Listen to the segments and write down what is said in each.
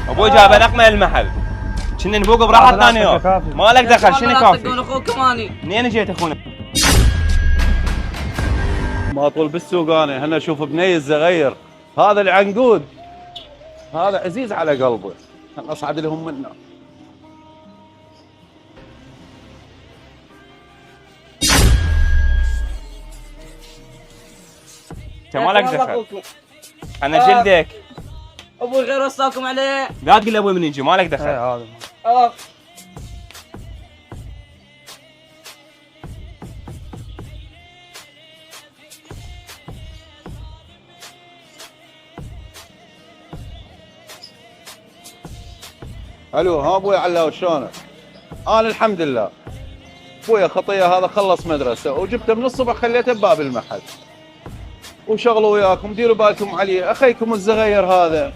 ابوي جاب نقمه المحل كنا نفوق براحه ثاني يوم ما لك دخل شنو كافي تقول اخوك ماني منين جيت اخونا؟ ما اطول بالسوق انا هنا اشوف بني الزغير هذا العنقود هذا عزيز على قلبه خلنا اصعد لهم منه. انت ما لك دخل انا جلدك ابوي غير وصاكم عليه لا تقول ابوي من يجي ما لك دخل. هذا الو ها ابوي علاء شلونك؟ انا الحمد لله. ابويا خطيه هذا خلص مدرسه وجبته من الصبح خليته بباب المحل وشغلوا وياكم ديروا بالكم عليه اخيكم الزغير هذا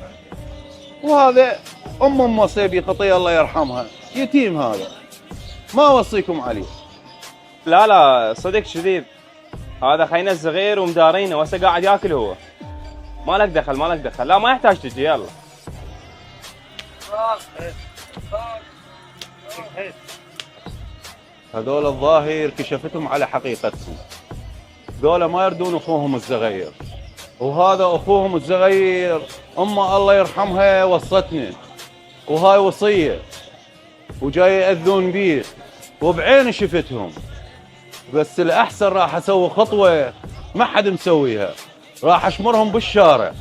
وهذا ام مصيبي خطيه الله يرحمها يتيم هذا ما اوصيكم عليه. لا لا صدق كذيب هذا خينا الصغير ومدارينه وهسه قاعد ياكل هو ما لك دخل ما لك دخل لا ما يحتاج تجي يلا. هذول الظاهر كشفتهم على حقيقتهم ذولا ما يردون اخوهم الصغير وهذا اخوهم الصغير امه الله يرحمها وصتنا وهاي وصيه وجاي ياذون بيه وبعين شفتهم بس الاحسن راح اسوي خطوه ما حد مسويها راح اشمرهم بالشارع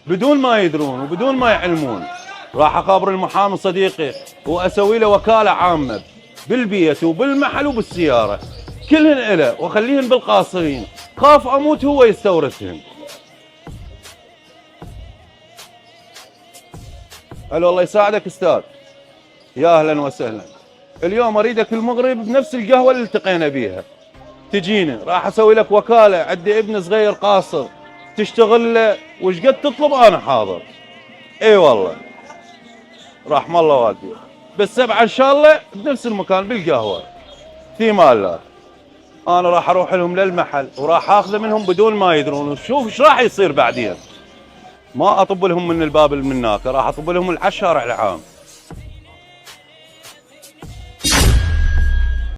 بدون ما يدرون وبدون ما يعلمون راح اخابر المحامي صديقي واسوي له وكاله عامه بالبيت وبالمحل وبالسياره كلهن إله واخليهن بالقاصرين خاف اموت هو يستورثهن. الو الله يساعدك استاذ يا اهلا وسهلا. اليوم اريدك المغرب بنفس القهوه اللي التقينا بيها تجيني راح اسوي لك وكاله عندي ابن صغير قاصر تشتغل له وش قد تطلب انا حاضر. اي والله رحم الله والديك بالسبعه ان شاء الله بنفس المكان بالقهوه في مال الله. انا راح اروح لهم للمحل وراح اخذه منهم بدون ما يدرون وشوف ايش راح يصير بعدين. ما اطب لهم من الباب من هناك راح اطب لهم العشارع العام.